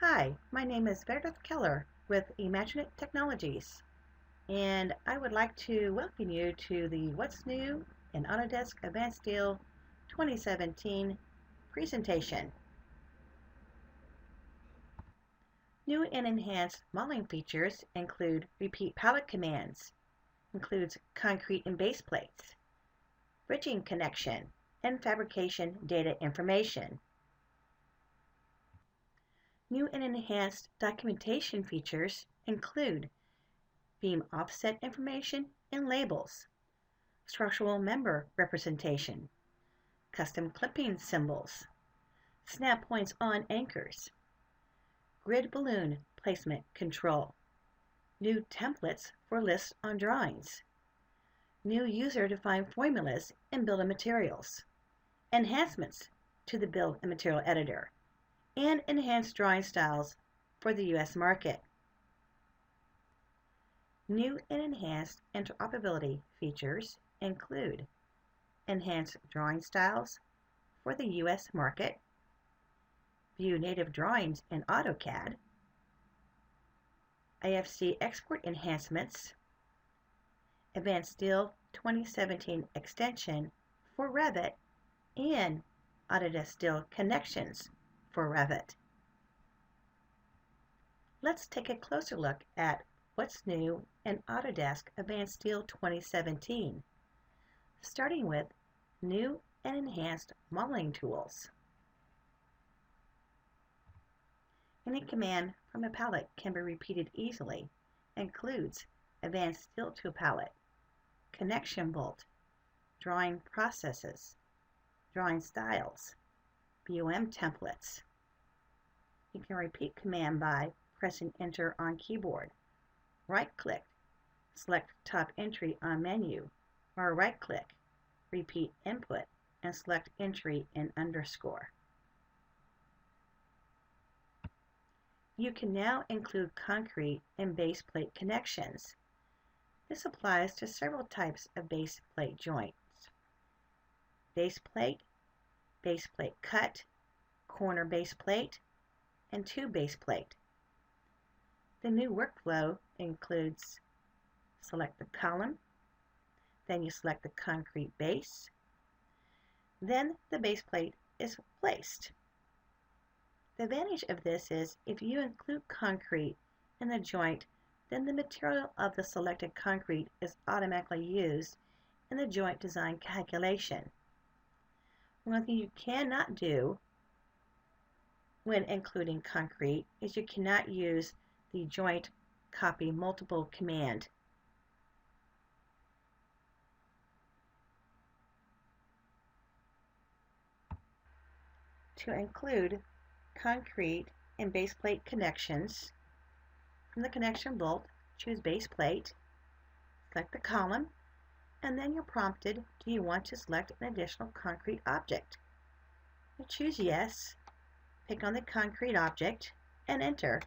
Hi, my name is Meredith Keller with Imaginate Technologies, and I would like to welcome you to the What's New in Autodesk Advance Steel 2017 presentation. New and enhanced modeling features include repeat palette commands, includes concrete and base plates, bridging connection, and fabrication data information. New and enhanced documentation features include beam offset information and labels, structural member representation, custom clipping symbols, snap points on anchors, grid balloon placement control, new templates for lists on drawings, new user-defined formulas in Build-Of-Materials, enhancements to the Build-Of-Material editor, and enhanced drawing styles for the U.S. market. New and enhanced interoperability features include enhanced drawing styles for the U.S. market, view native drawings in AutoCAD, IFC export enhancements, Advance Steel 2017 extension for Revit, and Autodesk Steel connections for Revit. Let's take a closer look at what's new in Autodesk Advance Steel 2017, starting with new and enhanced modeling tools. Any command from a palette can be repeated easily, includes Advanced Steel Tool Palette, Connection Bolt, Drawing Processes, Drawing Styles, BOM templates. You can repeat command by pressing Enter on keyboard. Right-click, select top entry on menu, or right-click, repeat input, and select entry in underscore. You can now include concrete and base plate connections. This applies to several types of base plate joints: base plate cut, corner base plate, and tube base plate. The new workflow includes select the column, then you select the concrete base, then the base plate is placed. The advantage of this is if you include concrete in the joint, then the material of the selected concrete is automatically used in the joint design calculation. One thing you cannot do when including concrete is you cannot use the joint copy multiple command. To include concrete and base plate connections, from the connection bolt, choose base plate, select the column, and then you're prompted, do you want to select an additional concrete object? You choose yes, pick on the concrete object, and enter.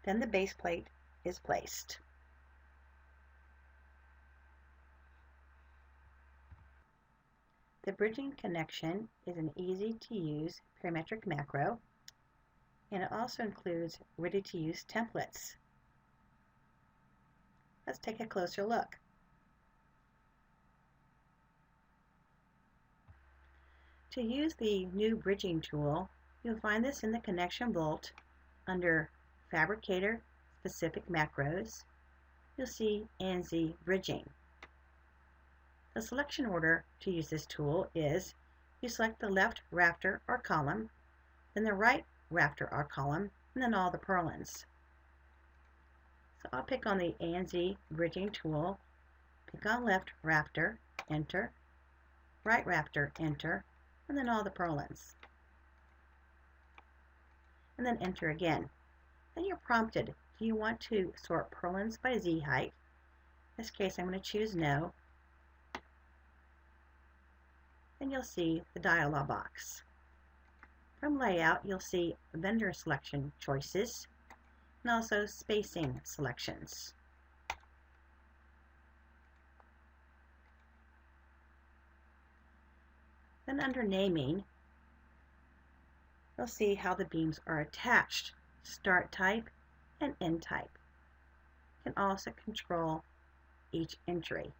Then the base plate is placed. The bridging connection is an easy-to-use parametric macro, and it also includes ready-to-use templates. Let's take a closer look. To use the new bridging tool, you'll find this in the connection bolt under Fabricator Specific Macros. You'll see ANZ Bridging. The selection order to use this tool is you select the left rafter or column, then the right rafter or column, and then all the purlins. So I'll pick on the ANZ Bridging tool, pick on left rafter, enter, right rafter, enter, and then all the purlins. And then enter again. Then you're prompted, do you want to sort purlins by Z height? In this case, I'm going to choose no. Then you'll see the dialog box. From layout, you'll see vendor selection choices and also spacing selections. Then under naming, you'll see how the beams are attached, start type and end type. You can also control each entry.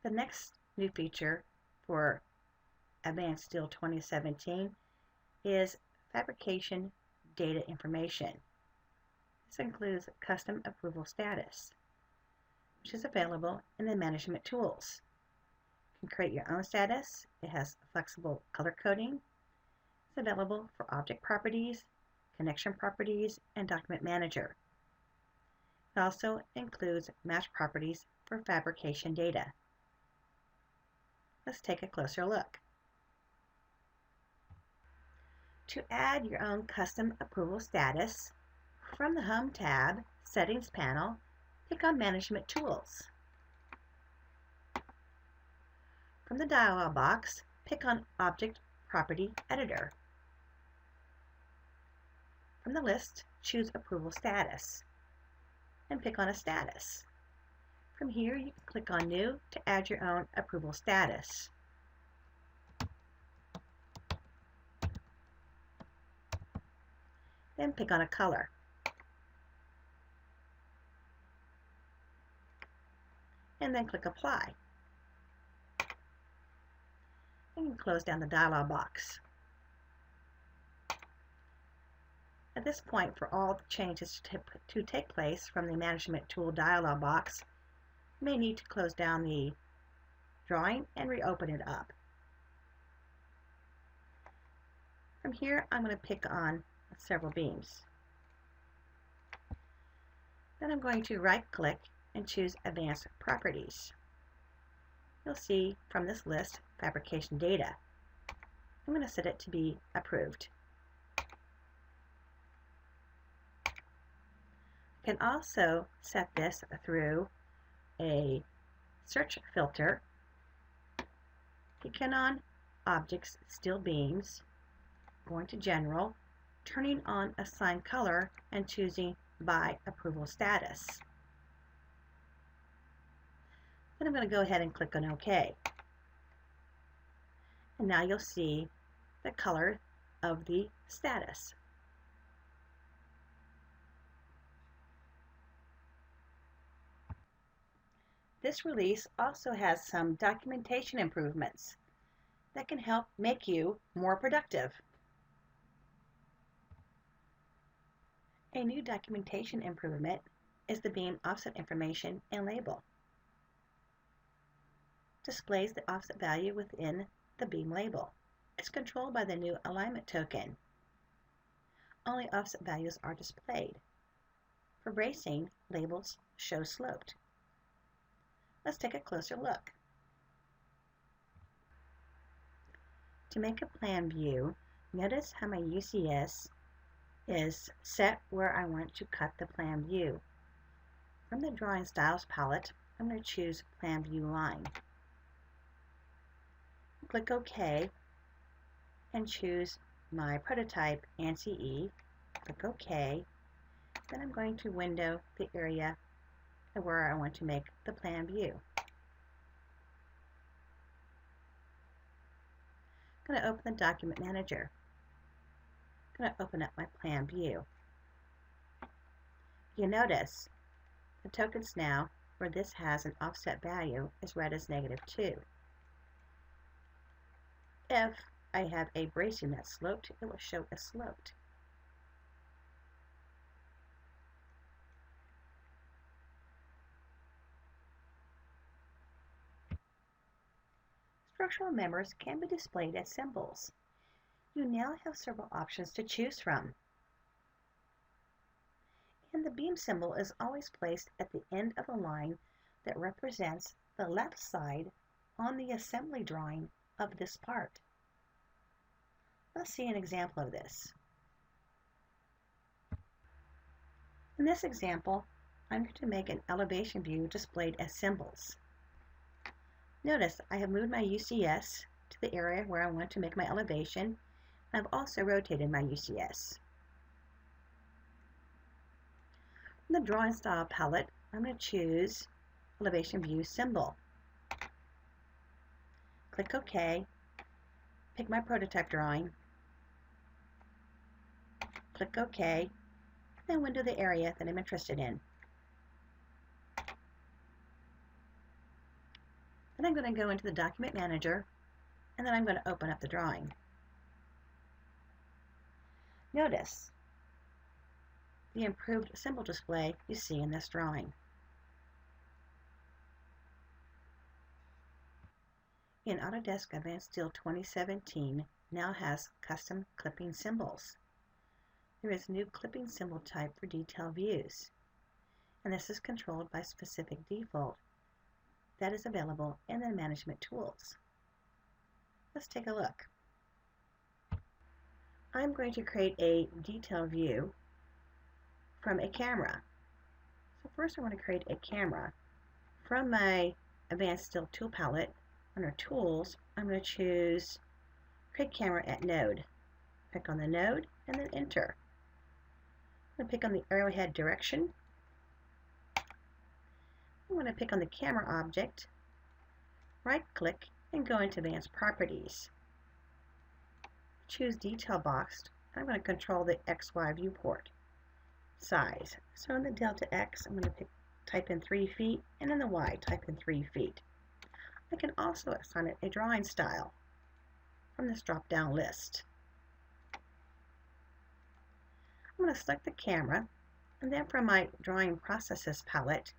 The next new feature for Advanced Steel 2017 is fabrication data information. This includes custom approval status, which is available in the management tools. You can create your own status. It has flexible color coding. It's available for object properties, connection properties, and document manager. It also includes match properties for fabrication data. Let's take a closer look. To add your own custom approval status, from the Home tab, Settings panel, click on Management Tools. From the dialog box, pick on Object Property Editor. From the list, choose Approval Status and pick on a status. From here, you can click on New to add your own approval status. Then pick on a color. And then click Apply. And you can close down the dialog box. At this point, for all the changes to take place from the Management Tool dialog box, you may need to close down the drawing and reopen it up. From here, I'm going to pick on several beams. Then I'm going to right-click and choose Advanced Properties. You'll see from this list, Fabrication Data. I'm going to set it to be Approved. You can also set this through a search filter. Clicking on Objects, Steel Beams, going to General, turning on Assign Color, and choosing By Approval Status. Then I'm going to go ahead and click on OK. And now you'll see the color of the status. This release also has some documentation improvements that can help make you more productive. A new documentation improvement is the beam offset information and label. Displays the offset value within the beam label. It's controlled by the new alignment token. Only offset values are displayed. For bracing, labels show sloped. Let's take a closer look. To make a plan view, notice how my UCS is set where I want to cut the plan view. From the Drawing Styles palette, I'm going to choose Plan View Line. Click OK and choose my prototype ANSI. Click OK. Then I'm going to window the area where I want to make the plan view. I'm going to open the Document Manager. I'm going to open up my plan view. You notice the tokens now where this has an offset value is read as -2. If I have a bracing that's sloped, it will show as sloped. Structural members can be displayed as symbols. You now have several options to choose from. And the beam symbol is always placed at the end of a line that represents the left side on the assembly drawing of this part. Let's see an example of this. In this example, I'm going to make an elevation view displayed as symbols. Notice I have moved my UCS to the area where I want to make my elevation. I've also rotated my UCS. From the Drawing Style palette, I'm going to choose elevation view symbol. Click OK, pick my prototype drawing, click OK, then window the area that I'm interested in. Then I'm going to go into the Document Manager, and then I'm going to open up the drawing. Notice the improved symbol display you see in this drawing. In Autodesk Advance Steel 2017 now has custom clipping symbols. There is a new clipping symbol type for detail views, and this is controlled by specific default that is available in the management tools. Let's take a look. I'm going to create a detail view from a camera. So first I want to create a camera. From my Advanced Steel tool palette, under Tools, I'm going to choose Create Camera at Node. Click on the node and then Enter. I'm going to pick on the arrowhead direction. I'm going to pick on the camera object, right-click, and go into Advanced Properties. Choose Detail Box. I'm going to control the XY viewport. Size. So in the delta X, I'm going to type in 3 feet, and in the Y, type in 3 feet. I can also assign it a drawing style from this drop-down list. I'm going to select the camera, and then from my Drawing Processes palette,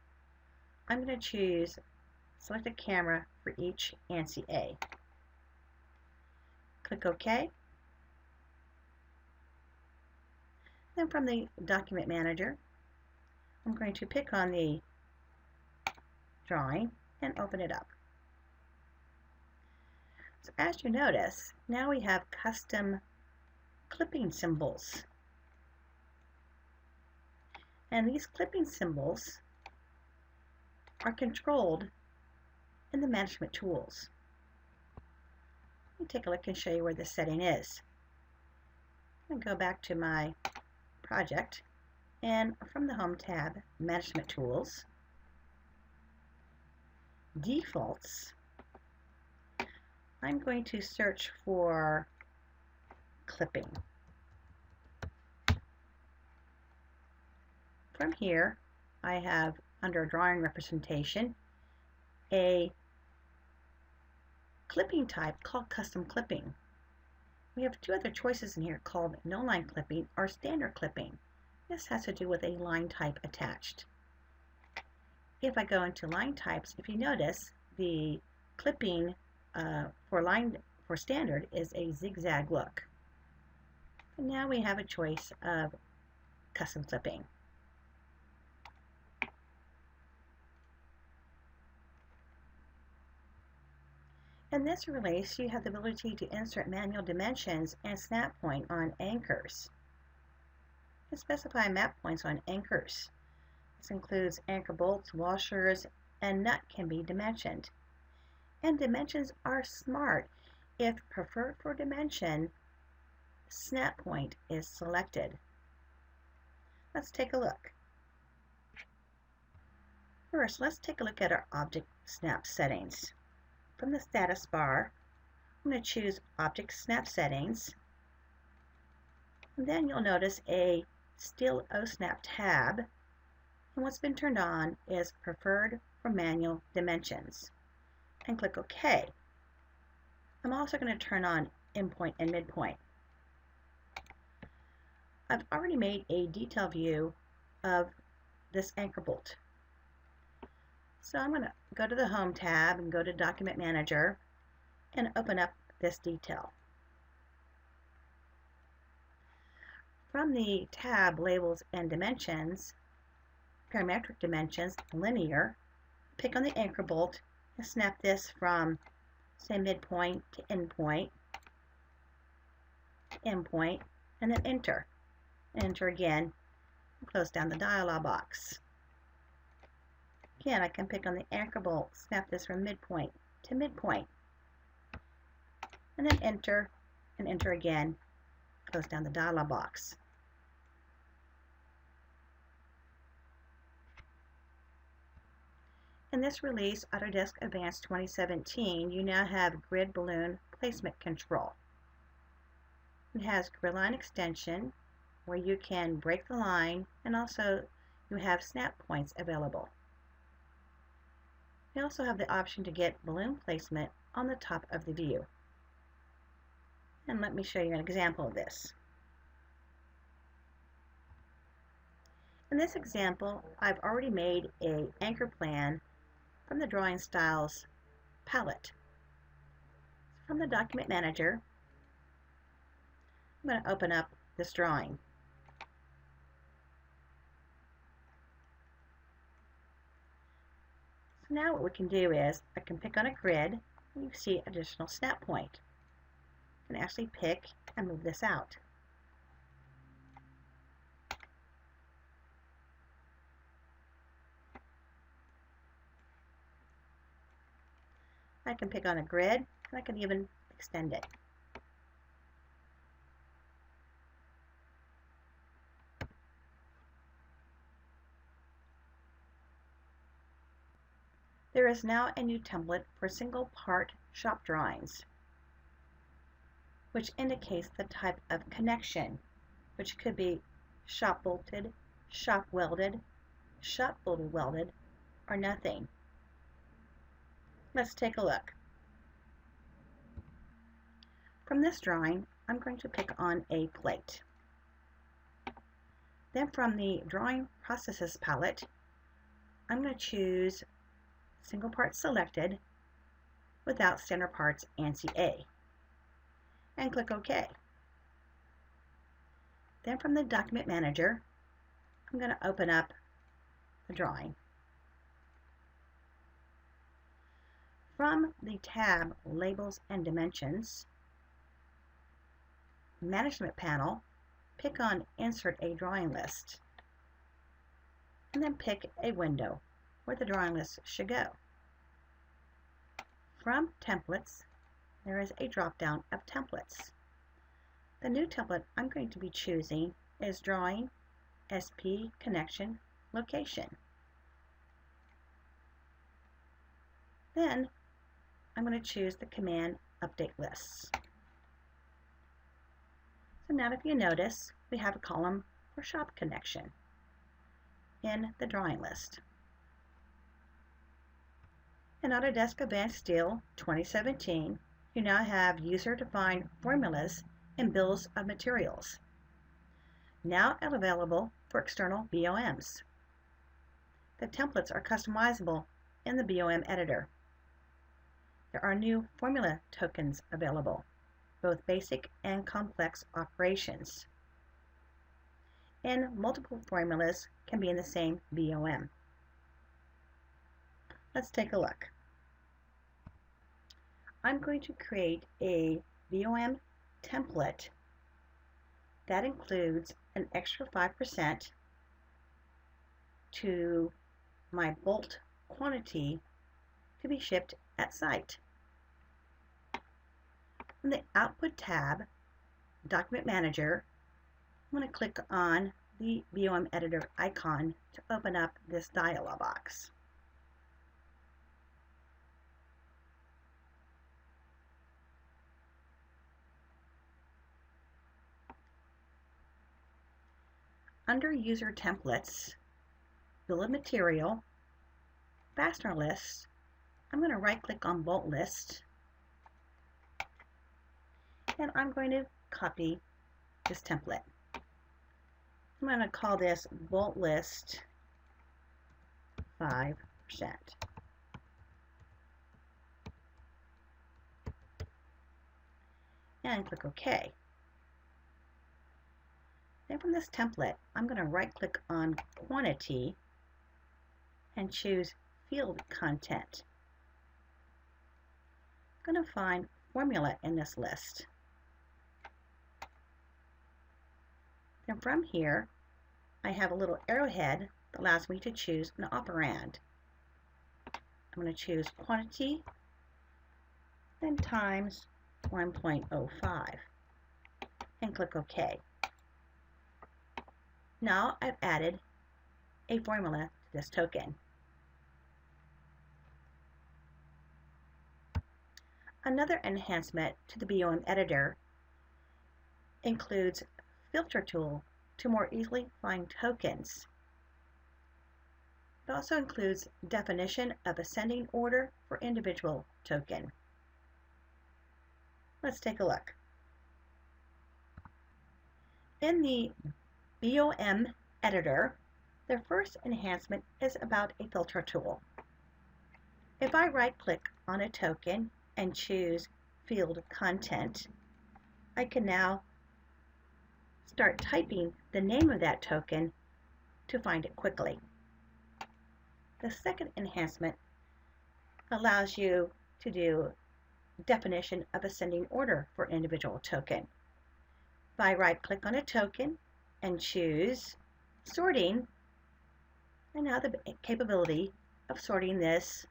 I'm going to select a camera for each ANSI A. Click OK. Then from the Document Manager, I'm going to pick on the drawing and open it up. So as you notice, now we have custom clipping symbols. And these clipping symbols are controlled in the management tools. Let me take a look and show you where this setting is. I'm going to go back to my project, and from the Home tab, Management Tools, Defaults, I'm going to search for clipping. From here, I have under Drawing Representation a clipping type called Custom Clipping. We have two other choices in here called No Line Clipping or Standard Clipping. This has to do with a line type attached. If I go into line types, if you notice, the clipping for standard is a zigzag look. And now we have a choice of custom clipping. In this release, you have the ability to insert manual dimensions and snap point on anchors. You can specify map points on anchors. This includes anchor bolts, washers, and nut can be dimensioned. And dimensions are smart. If preferred for dimension, snap point is selected. Let's take a look. First, let's take a look at our object snap settings. From the status bar, I'm going to choose Object Snap Settings, and then you'll notice a Steel O-Snap tab, and what's been turned on is Preferred for Manual Dimensions, and click OK. I'm also going to turn on Endpoint and Midpoint. I've already made a detail view of this anchor bolt. So I'm going to go to the Home tab and go to Document Manager and open up this detail. From the tab Labels and Dimensions, Parametric Dimensions, Linear, pick on the anchor bolt and snap this from, say, midpoint to endpoint, and then Enter. Enter again, and close down the dialog box. Again, I can pick on the anchor bolt, snap this from midpoint to midpoint, and then Enter, and Enter again, close down the dialog box. In this release, Autodesk Advance 2017, you now have grid balloon placement control. It has grid line extension, where you can break the line, and also you have snap points available. You also have the option to get balloon placement on the top of the view. And let me show you an example of this. In this example, I've already made an anchor plan from the Drawing Styles palette. From the Document Manager, I'm going to open up this drawing. So now what we can do is, I can pick on a grid, and you see additional snap point. I can actually pick and move this out. I can pick on a grid, and I can even extend it. There is now a new template for single part shop drawings, which indicates the type of connection, which could be shop bolted, shop welded, shop bolted welded, or nothing. Let's take a look. From this drawing, I'm going to pick on a plate. Then from the Drawing Processes palette, I'm going to choose Single Part Selected without Standard Parts ANSI A, and click OK. Then from the Document Manager, I'm going to open up the drawing. From the tab Labels and Dimensions, Management panel, pick on Insert a Drawing List, and then pick a window where the drawing list should go. From Templates, there is a drop-down of templates. The new template I'm going to be choosing is Drawing SP Connection Location. Then I'm going to choose the Command Update Lists. So now if you notice, we have a column for shop connection in the drawing list. In Autodesk Advance Steel 2017, you now have user-defined formulas in Bils-Of-Materials, now available for external BOMs. The templates are customizable in the BOM editor. There are new formula tokens available, both basic and complex operations. And multiple formulas can be in the same BOM. Let's take a look. I'm going to create a BOM template that includes an extra 5% to my bolt quantity to be shipped at site. From the Output tab, Document Manager, I'm going to click on the BOM Editor icon to open up this dialog box. Under User Templates, Bill of Material, Fastener List, I'm going to right-click on Bolt List, and I'm going to copy this template. I'm going to call this Bolt List 5%. And click OK. Then from this template, I'm going to right-click on Quantity and choose Field Content. I'm going to find Formula in this list. Then from here, I have a little arrowhead that allows me to choose an operand. I'm going to choose Quantity, then times 1.05, and click OK. Now I've added a formula to this token. Another enhancement to the BOM editor includes Filter Tool to more easily find tokens. It also includes definition of ascending order for individual token. Let's take a look. In the BOM editor, the first enhancement is about a filter tool. If I right-click on a token and choose Field Content, I can now start typing the name of that token to find it quickly. The second enhancement allows you to do definition of ascending order for individual token. If I right-click on a token and choose Sorting, I now have the capability of sorting this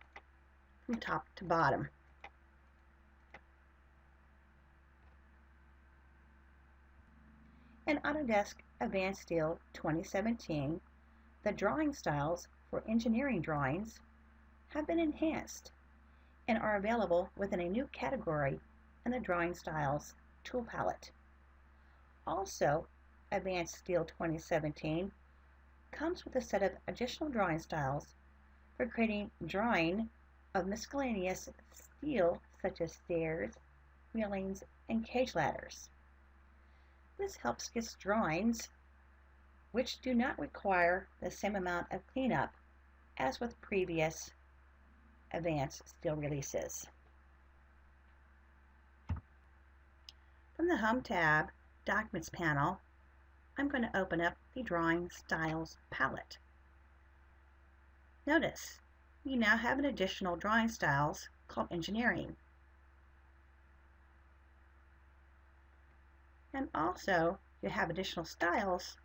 from top to bottom. In Autodesk Advance Steel 2017, the drawing styles for engineering drawings have been enhanced and are available within a new category in the Drawing Styles tool palette. Also, Advanced Steel 2017 comes with a set of additional drawing styles for creating drawing of miscellaneous steel such as stairs, railings, and cage ladders. This helps get drawings which do not require the same amount of cleanup as with previous Advanced Steel releases. From the Home tab, Documents panel, I'm going to open up the Drawing Styles palette. Notice, you now have an additional drawing styles called Engineering. And also, you have additional styles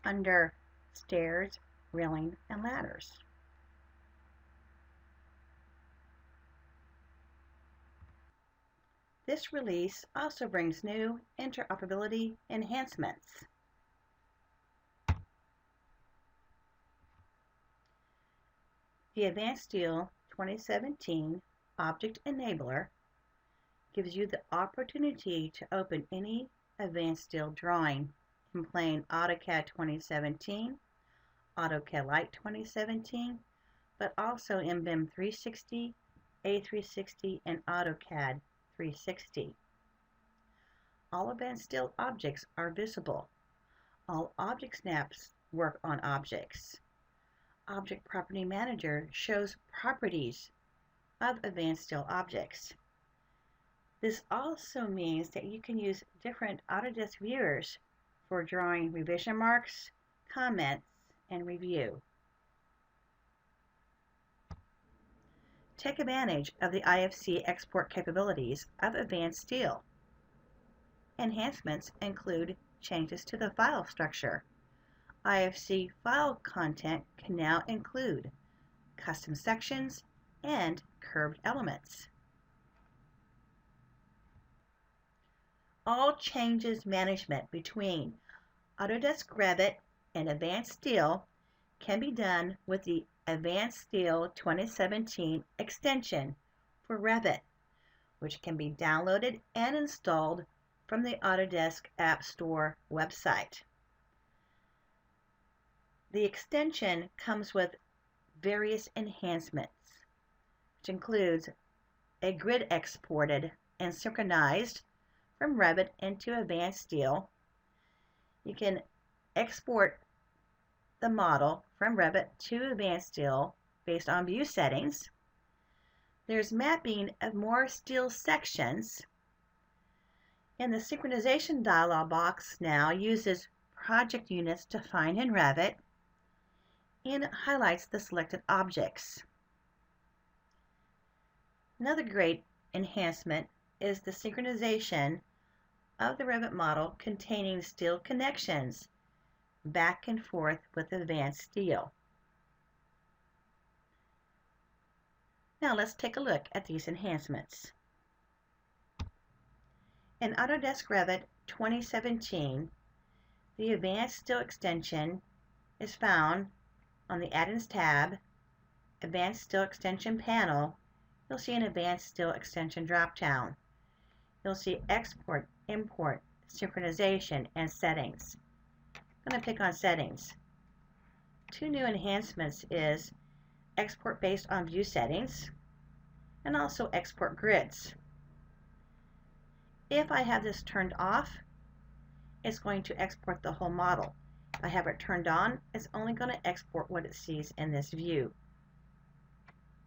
under Stairs, Railing, and Ladders. This release also brings new interoperability enhancements. The Advanced Steel 2017 Object Enabler gives you the opportunity to open any Advanced Steel drawing in plain AutoCAD 2017, AutoCAD Lite 2017, but also in BIM 360, A360, and AutoCAD 360. All Advanced Steel objects are visible. All object snaps work on objects. Object Property Manager shows properties of Advanced Steel objects. This also means that you can use different Autodesk viewers for drawing revision marks, comments, and review. Take advantage of the IFC export capabilities of Advanced Steel. Enhancements include changes to the file structure. IFC file content can now include custom sections and curved elements. All changes management between Autodesk Revit and Advanced Steel can be done with the Advanced Steel 2017 extension for Revit, which can be downloaded and installed from the Autodesk App Store website. The extension comes with various enhancements, which includes a grid exported and synchronized from Revit into Advanced Steel. You can export the model from Revit to Advanced Steel based on view settings. There's mapping of more steel sections. And the synchronization dialog box now uses project units to find in Revit and highlights the selected objects. Another great enhancement is the synchronization of the Revit model containing steel connections back and forth with Advanced Steel. Now let's take a look at these enhancements. In Autodesk Revit 2017, the Advanced Steel extension is found on the Adance tab, Advanced Steel Extension panel. You'll see an Advanced Steel Extension drop-down. you'll see Export, Import, Synchronization, and Settings. I'm going to pick on Settings. Two new enhancements is Export based on View Settings and also Export Grids. If I have this turned off, it's going to export the whole model. If I have it turned on, it's only going to export what it sees in this view.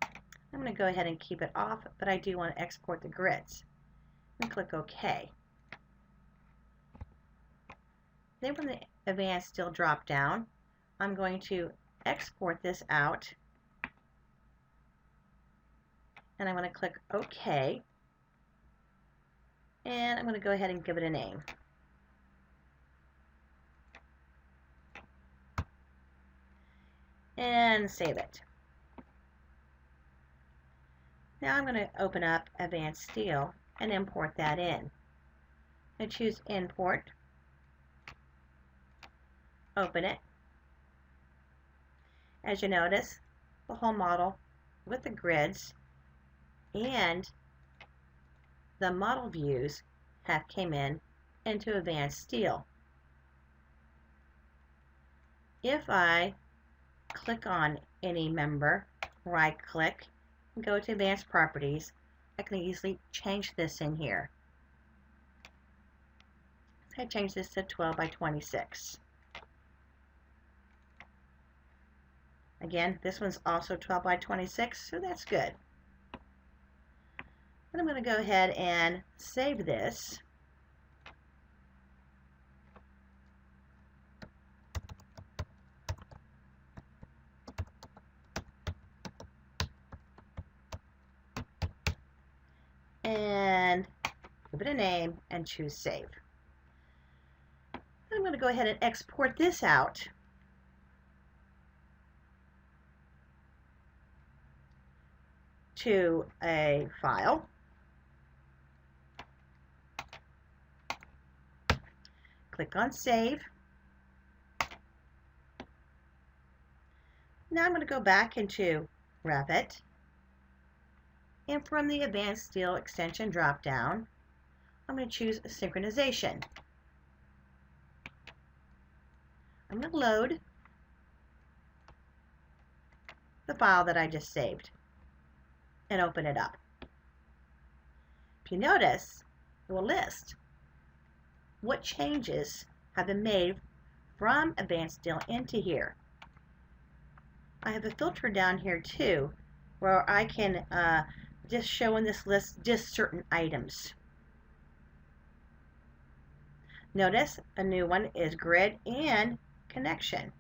I'm going to go ahead and keep it off, but I do want to export the grids. And click OK. Then from the Advanced Steel drop down, I'm going to export this out, and I'm going to click OK, and I'm going to go ahead and give it a name. And save it. Now I'm going to open up Advanced Steel and import that in. I choose Import, open it. As you notice, the whole model with the grids and the model views have came in into Advanced Steel. If I click on any member, right click, and go to Advanced Properties, I can easily change this in here. So I change this to 12 by 26. Again, this one's also 12 by 26, so that's good. And I'm going to go ahead and save this. And give it a name and choose Save. I'm going to go ahead and export this out. To a file. Click on Save. Now I'm going to go back into Revit, and from the Advanced Steel extension drop-down, I'm going to choose Synchronization. I'm going to load the file that I just saved and open it up. If you notice, it will list what changes have been made from Advanced Steel into here. I have a filter down here too, where I can just show in this list just certain items. Notice a new one is Grid and Connection.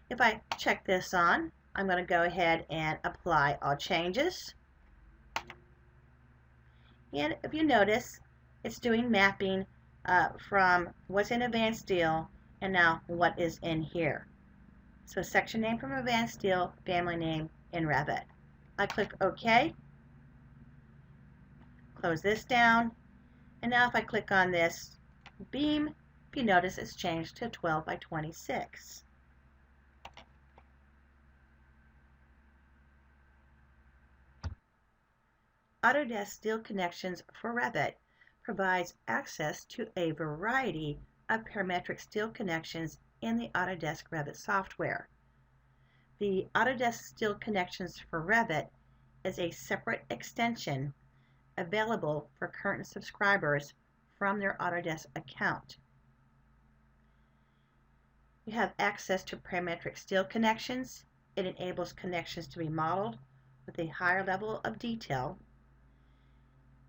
If I check this on, I'm going to go ahead and apply all changes. And if you notice, it's doing mapping from what's in Advanced Steel and now what is in here. So section name from Advanced Steel, family name in Revit. I click OK, close this down, and now if I click on this beam, if you notice it's changed to 12 by 26. Autodesk Steel Connections for Revit provides access to a variety of parametric steel connections in the Autodesk Revit software. The Autodesk Steel Connections for Revit is a separate extension available for current subscribers from their Autodesk account. You have access to parametric steel connections. It enables connections to be modeled with a higher level of detail.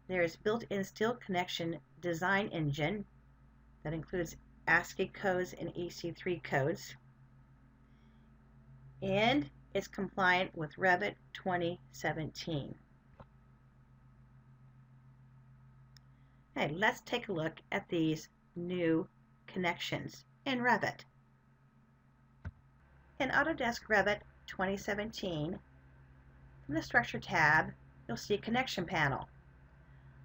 There is built-in steel connection design engine that includes ASCII codes and EC3 codes, and it's compliant with Revit 2017. Okay, let's take a look at these new connections in Revit. In Autodesk Revit 2017, from the Structure tab, you'll see a Connection panel.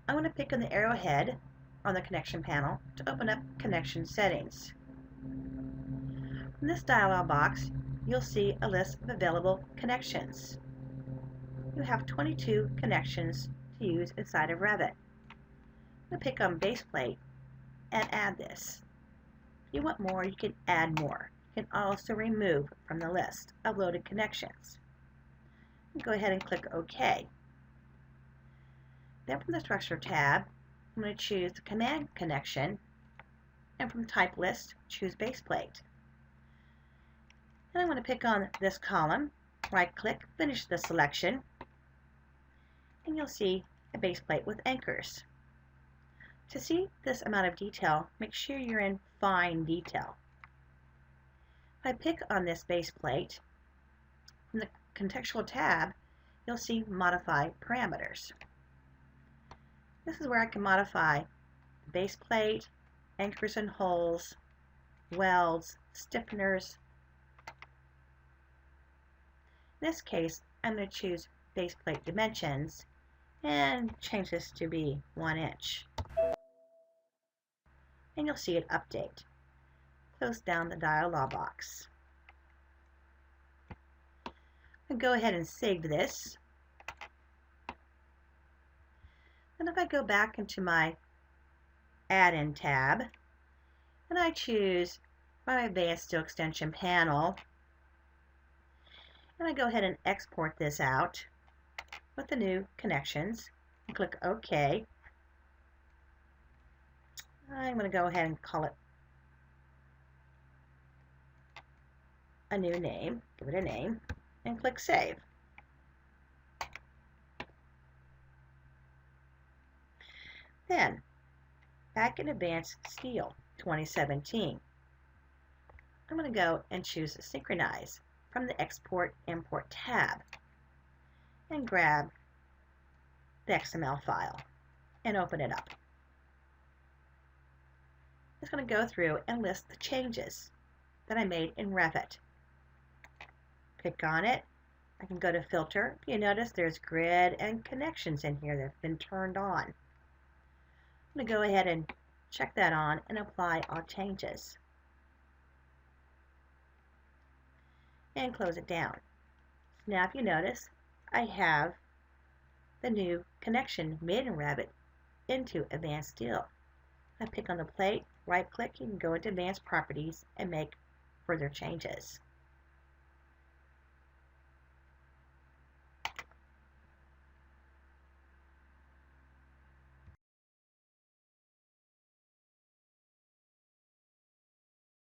I'm going to pick on the arrowhead on the Connection panel to open up Connection Settings. From this dialog box, you'll see a list of available connections. you have 22 connections to use inside of Revit. I'm going to pick on base plate and add this. If you want more, you can add more. You can also remove from the list of loaded connections. Go ahead and click OK. Then from the Structure tab, I'm going to choose the Command connection, and from Type List, choose Base Plate. And I'm going to pick on this column, right-click, finish the selection, and you'll see a base plate with anchors. To see this amount of detail, make sure you're in Fine Detail. If I pick on this base plate, from the Contextual tab, you'll see Modify Parameters. This is where I can modify the base plate, anchors and holes, welds, stiffeners. In this case, I'm going to choose base plate dimensions and change this to be 1 inch. And you'll see it update. Close down the dialog box. And go ahead and save this. And if I go back into my Add-in tab, and I choose my Advanced Steel Extension panel, and I go ahead and export this out with the new connections, and click OK. I'm going to go ahead and call it a new name, give it a name, and click Save. Then, back in Advanced Steel 2017, I'm going to go and choose Synchronize from the Export Import tab and grab the XML file and open it up. It's going to go through and list the changes that I made in Revit. Click on it. I can go to Filter. You notice there's grid and connections in here that have been turned on. I'm going to go ahead and check that on and apply all changes. And close it down. Now if you notice, I have the new connection made in Revit into Advanced Steel. I pick on the plate, right click, you can go into Advanced Properties and make further changes.